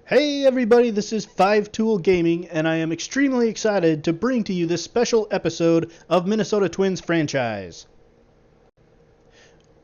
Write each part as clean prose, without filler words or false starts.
Hey everybody, this is 5-Tool Gaming, and I am extremely excited to bring to you this special episode of Minnesota Twins franchise.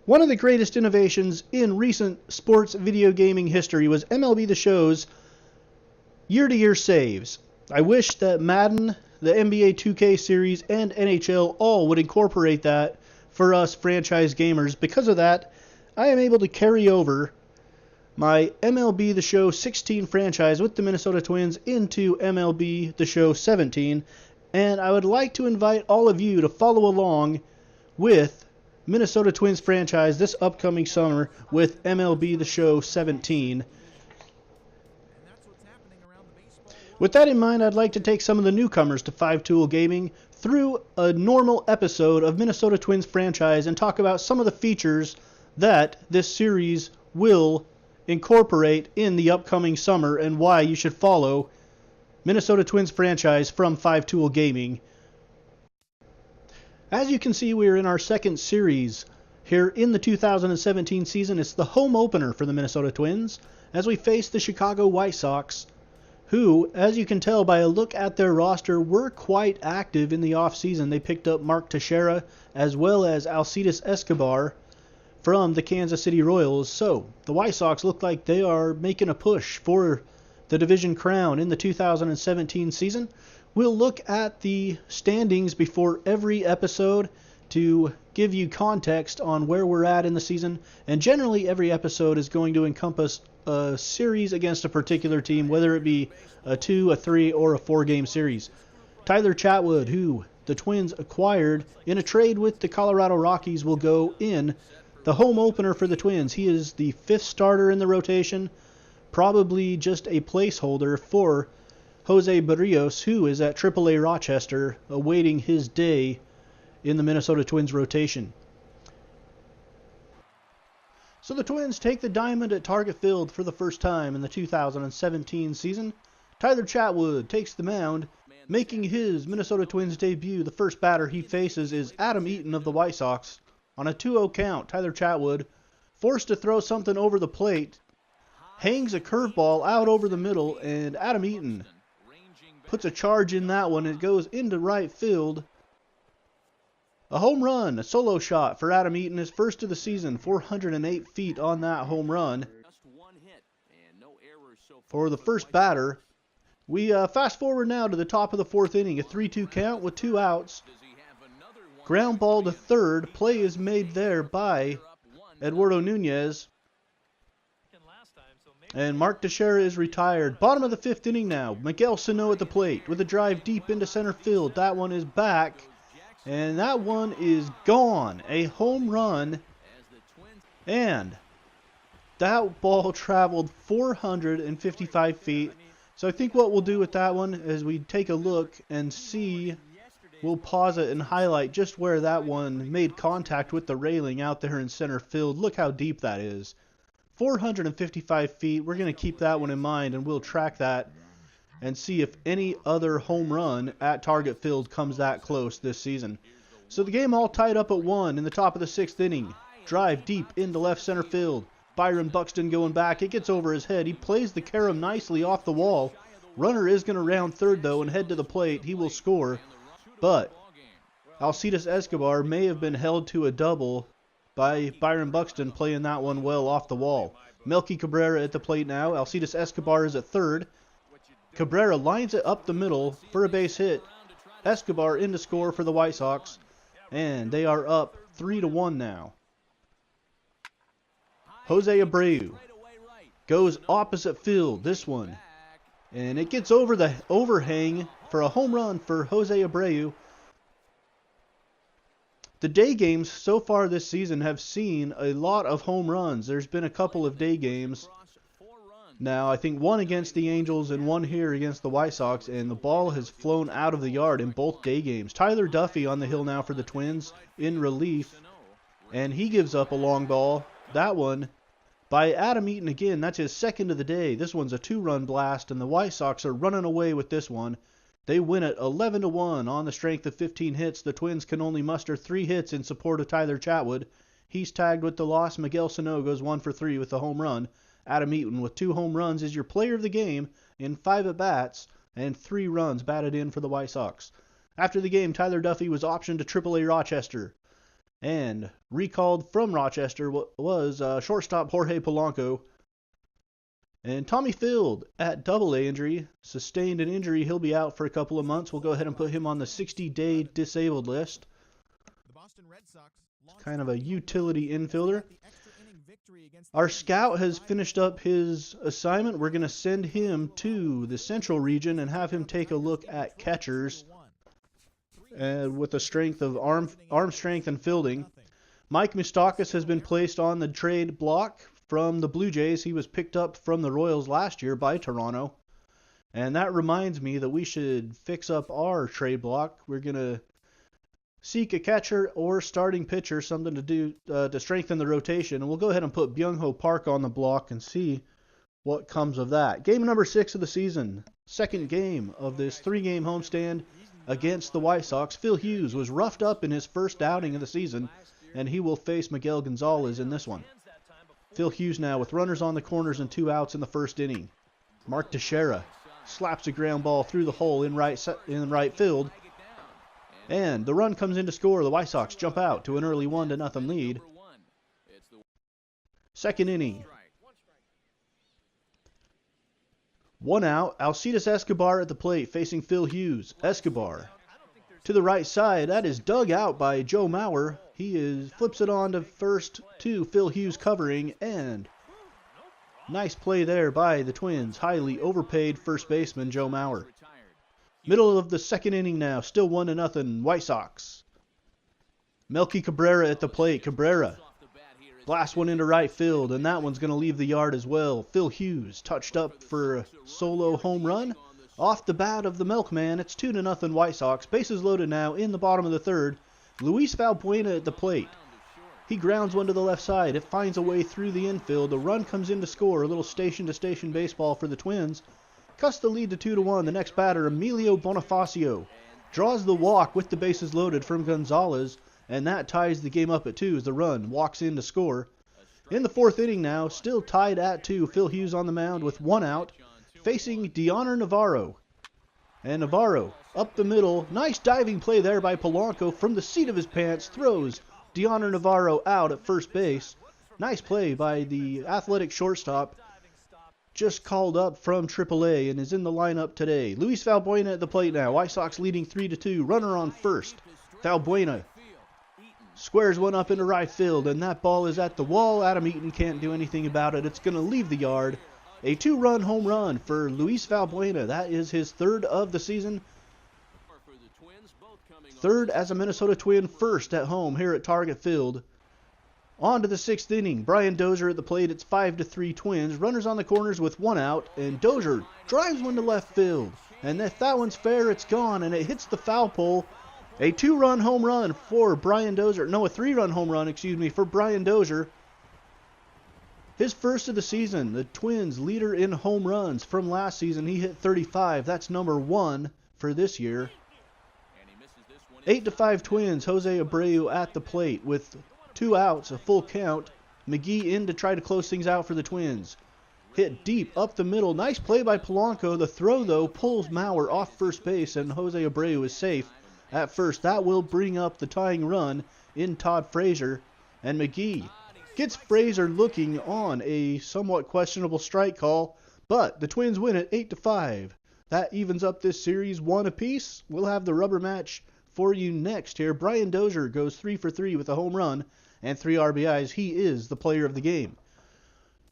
One of the greatest innovations in recent sports video gaming history was MLB The Show's year-to-year saves. I wish that Madden, the NBA 2K series, and NHL all would incorporate that for us franchise gamers. Because of that, I am able to carry over my MLB The Show 16 franchise with the Minnesota Twins into MLB The Show 17, and I would like to invite all of you to follow along with Minnesota Twins franchise this upcoming summer with MLB The Show 17. With that in mind, I'd like to take some of the newcomers to 5-Tool Gaming through a normal episode of Minnesota Twins franchise and talk about some of the features that this series will incorporate in the upcoming summer and why you should follow Minnesota Twins franchise from 5-Tool Gaming. As you can see, we are in our second series here in the 2017 season. It's the home opener for the Minnesota Twins as we face the Chicago White Sox, who, as you can tell by a look at their roster, were quite active in the offseason. They picked up Mark Teixeira as well as Alcides Escobar from the Kansas City Royals. So the White Sox look like they are making a push for the division crown in the 2017 season. We'll look at the standings before every episode to give you context on where we're at in the season, and generally every episode is going to encompass a series against a particular team, whether it be a 2, a 3, or a 4-game series. Tyler Chatwood, who the Twins acquired in a trade with the Colorado Rockies, will go in the home opener for the Twins. He is the 5th starter in the rotation, probably just a placeholder for Jose Barrios, who is at AAA Rochester awaiting his day in the Minnesota Twins rotation. So the Twins take the diamond at Target Field for the first time in the 2017 season. Tyler Chatwood takes the mound, making his Minnesota Twins debut. The first batter he faces is Adam Eaton of the White Sox. On a 2-0 count, Tyler Chatwood, forced to throw something over the plate, hangs a curveball out over the middle, and Adam Eaton puts a charge in that one. It goes into right field. A home run, a solo shot for Adam Eaton, his first of the season, 408 feet on that home run. For the first batter, we fast forward now to the top of the 4th inning, a 3-2 count with 2 outs. Ground ball to third. Play is made there by Eduardo Nunez. And Mark Teixeira is retired. Bottom of the 5th inning now. Miguel Sano at the plate with a drive deep into center field. That one is back. And that one is gone. A home run. And that ball traveled 455 feet. So I think what we'll do with that one is we take a look and see. We'll pause it and highlight just where that one made contact with the railing out there in center field. Look how deep that is. 455 feet. We're going to keep that one in mind, and we'll track that and see if any other home run at Target Field comes that close this season. So the game all tied up at 1 in the top of the 6th inning. Drive deep into left center field. Byron Buxton going back. It gets over his head. He plays the carom nicely off the wall. Runner is going to round third, though, and head to the plate. He will score. But Alcides Escobar may have been held to a double by Byron Buxton playing that one well off the wall. Melky Cabrera at the plate now. Alcides Escobar is at third. Cabrera lines it up the middle for a base hit. Escobar in to score for the White Sox. And they are up 3-1 now. Jose Abreu goes opposite field, this one. And it gets over the overhang for a home run for Jose Abreu. The day games so far this season have seen a lot of home runs. There's been a couple of day games. Now, I think one against the Angels and one here against the White Sox, and the ball has flown out of the yard in both day games. Tyler Duffy on the hill now for the Twins in relief, and he gives up a long ball. That one by Adam Eaton again. That's his second of the day. This one's a 2-run blast, and the White Sox are running away with this one. They win it 11-1 on the strength of 15 hits. The Twins can only muster 3 hits in support of Tyler Chatwood. He's tagged with the loss. Miguel Sano goes 1 for 3 with the home run. Adam Eaton with 2 home runs is your player of the game in 5 at-bats and 3 runs batted in for the White Sox. After the game, Tyler Duffy was optioned to AAA Rochester. And recalled from Rochester was shortstop Jorge Polanco. And Tommy Field at AA injury, sustained an injury. He'll be out for a couple of months. We'll go ahead and put him on the 60-day disabled list. Kind of a utility infielder. Our scout has finished up his assignment. We're going to send him to the Central region and have him take a look at catchers with the strength of arm strength and fielding. Mike Moustakas has been placed on the trade block from the Blue Jays. He was picked up from the Royals last year by Toronto. And that reminds me that we should fix up our trade block. We're going to seek a catcher or starting pitcher, something to do to strengthen the rotation. And we'll go ahead and put Byung-Ho Park on the block and see what comes of that. Game number 6 of the season. Second game of this 3-game homestand against the White Sox. Phil Hughes was roughed up in his first outing of the season, and he will face Miguel Gonzalez in this one. Phil Hughes now with runners on the corners and 2 outs in the first inning. Mark Teixeira slaps a ground ball through the hole in right field. And the run comes in to score. The White Sox jump out to an early 1-0 lead. Second inning. 1 out. Alcides Escobar at the plate facing Phil Hughes. Escobar to the right side. That is dug out by Joe Mauer. He flips it on to first to Phil Hughes covering. And nice play there by the Twins. Highly overpaid first baseman Joe Mauer. Middle of the second inning now. Still 1-0 White Sox. Melky Cabrera at the plate. Cabrera blasts one into right field, and that one's going to leave the yard as well. Phil Hughes touched up for a solo home run off the bat of the Milkman. It's 2-0 White Sox. Bases loaded now in the bottom of the third. Luis Valbuena at the plate. He grounds one to the left side. It finds a way through the infield. The run comes in to score. A little station-to-station baseball for the Twins. Cuts the lead to 2-1. The next batter, Emilio Bonifacio, draws the walk with the bases loaded from Gonzalez, and that ties the game up at 2 as the run walks in to score. In the fourth inning now, still tied at 2. Phil Hughes on the mound with 1 out, facing Dioner Navarro. And Navarro up the middle. Nice diving play there by Polanco from the seat of his pants. Throws Dioner Navarro out at first base. Nice play by the athletic shortstop. Just called up from AAA and is in the lineup today. Luis Valbuena at the plate now. White Sox leading 3-2. Runner on first. Valbuena squares one up into right field, and that ball is at the wall. Adam Eaton can't do anything about it. It's going to leave the yard. A 2-run home run for Luis Valbuena. That is his 3rd of the season. 3rd as a Minnesota Twin, 1st at home here at Target Field. On to the 6th inning. Brian Dozier at the plate. It's 5-3 Twins. Runners on the corners with 1 out, and Dozier drives one to left field. And if that one's fair, it's gone, and it hits the foul pole. A 2-run home run for Brian Dozier. No, a 3-run home run, for Brian Dozier. His 1st of the season. The Twins leader in home runs from last season. He hit 35. That's number 1 for this year. 8-5 Twins. Jose Abreu at the plate with 2 outs, a full count. McGee in to try to close things out for the Twins. Hit deep up the middle. Nice play by Polanco. The throw, though, pulls Mauer off first base, and Jose Abreu is safe at first. That will bring up the tying run in Todd Frazier. And McGee gets Frazier looking on a somewhat questionable strike call, but the Twins win it 8-5. That evens up this series 1 apiece. We'll have the rubber match for you next here. Brian Dozier goes 3 for 3 with a home run and 3 RBIs. He is the player of the game.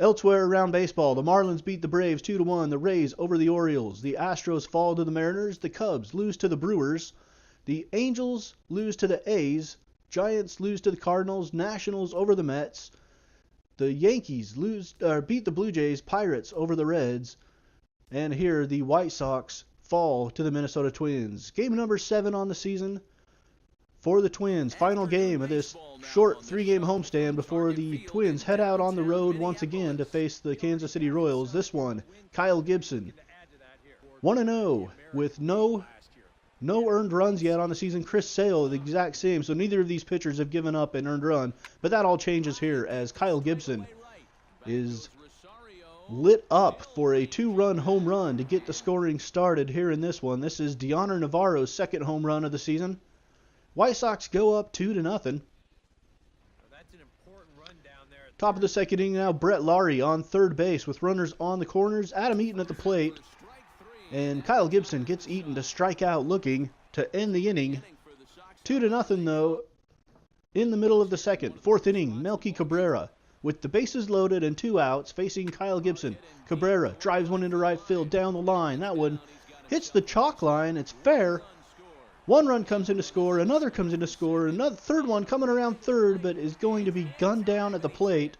Elsewhere around baseball, the Marlins beat the Braves 2-1. The Rays over the Orioles. The Astros fall to the Mariners. The Cubs lose to the Brewers. The Angels lose to the A's. Giants lose to the Cardinals. Nationals over the Mets. The Yankees beat the Blue Jays. Pirates over the Reds. And here the White Sox fall to the Minnesota Twins. Game number 7 on the season for the Twins. Final game of this short 3-game homestand before the Twins head out on the road once again to face the Kansas City Royals. This one, Kyle Gibson, 1-0 with no earned runs yet on the season. Chris Sale, the exact same. So neither of these pitchers have given up an earned run. But that all changes here as Kyle Gibson is lit up for a 2-run home run to get the scoring started here in this one. This is Deoner Navarro's second home run of the season. White Sox go up 2-0. Top of the second inning now, Brett Laurie on third base with runners on the corners. Adam Eaton at the plate. And Kyle Gibson gets Eaton to strike out looking to end the inning. 2-0 though in the middle of the second. Fourth inning, Melky Cabrera with the bases loaded and 2 outs facing Kyle Gibson. Cabrera drives one into right field down the line. That one hits the chalk line. It's fair. 1 run comes in to score, another comes in to score, another third one coming around third, but is going to be gunned down at the plate,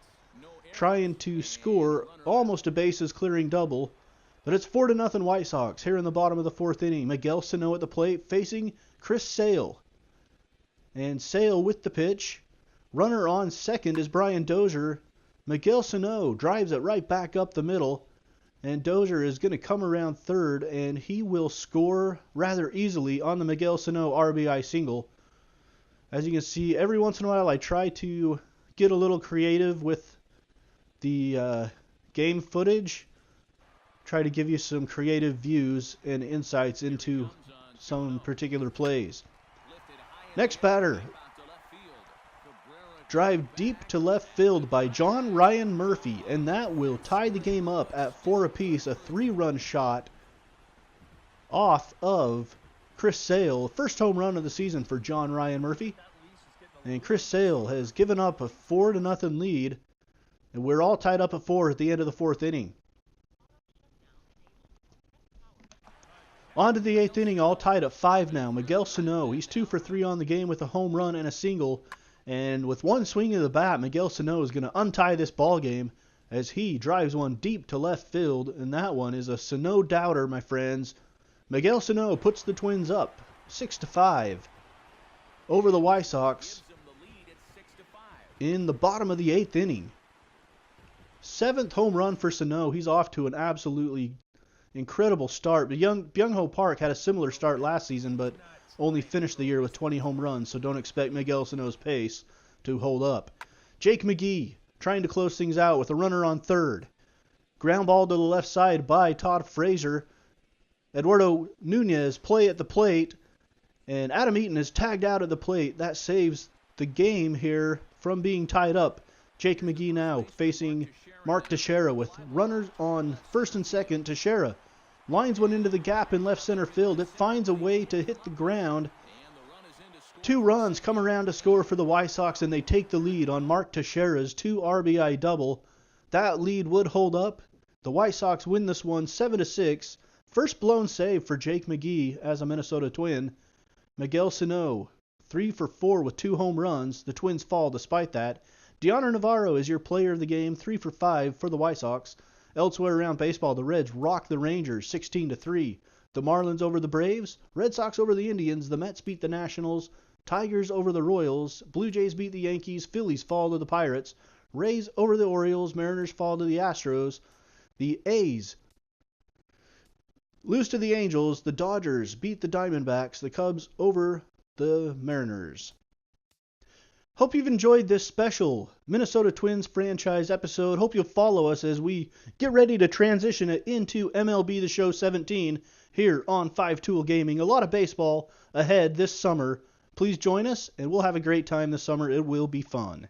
trying to score almost a bases clearing double. But it's 4-0 White Sox here in the bottom of the fourth inning. Miguel Sano at the plate facing Chris Sale. And Sale with the pitch. Runner on second is Brian Dozier. Miguel Sano drives it right back up the middle. And Dozier is going to come around third, and he will score rather easily on the Miguel Sano RBI single. As you can see, every once in a while I try to get a little creative with the game footage. Try to give you some creative views and insights into some particular plays. Next batter. Drive deep to left field by John Ryan Murphy, and that will tie the game up at 4 apiece. A 3-run shot off of Chris Sale. First home run of the season for John Ryan Murphy. And Chris Sale has given up a 4-0 lead, and we're all tied up at 4 at the end of the fourth inning. On to the 8th inning, all tied at 5 now. Miguel Sano, he's 2 for 3 on the game with a home run and a single. And with one swing of the bat, Miguel Sano is going to untie this ball game as he drives one deep to left field. And that one is a Sano doubter, my friends. Miguel Sano puts the Twins up 6-5 over the White Sox in the bottom of the 8th inning. 7th home run for Sano. He's off to an absolutely incredible start. But Byung-Ho Park had a similar start last season, but only finished the year with 20 home runs, so don't expect Miguel Sano's pace to hold up. Jake McGee trying to close things out with a runner on third. Ground ball to the left side by Todd Frazier. Eduardo Nunez play at the plate, and Adam Eaton is tagged out at the plate. That saves the game here from being tied up. Jake McGee now facing Mark Teixeira with runners on first and second. Teixeira lines one into the gap in left center field. It finds a way to hit the ground. 2 runs come around to score for the White Sox, and they take the lead on Mark Teixeira's 2 RBI double. That lead would hold up. The White Sox win this one 7-6. First blown save for Jake McGee as a Minnesota Twin. Miguel Sano, 3 for 4 with 2 home runs. The Twins fall despite that. Deoner Navarro is your player of the game, 3 for 5 for the White Sox. Elsewhere around baseball, the Reds rock the Rangers 16-3. The Marlins over the Braves, Red Sox over the Indians, the Mets beat the Nationals, Tigers over the Royals, Blue Jays beat the Yankees, Phillies fall to the Pirates, Rays over the Orioles, Mariners fall to the Astros, the A's lose to the Angels, the Dodgers beat the Diamondbacks, the Cubs over the Mariners. Hope you've enjoyed this special Minnesota Twins franchise episode. Hope you'll follow us as we get ready to transition it into MLB The Show 17 here on 5 Tool Gaming. A lot of baseball ahead this summer. Please join us, and we'll have a great time this summer. It will be fun.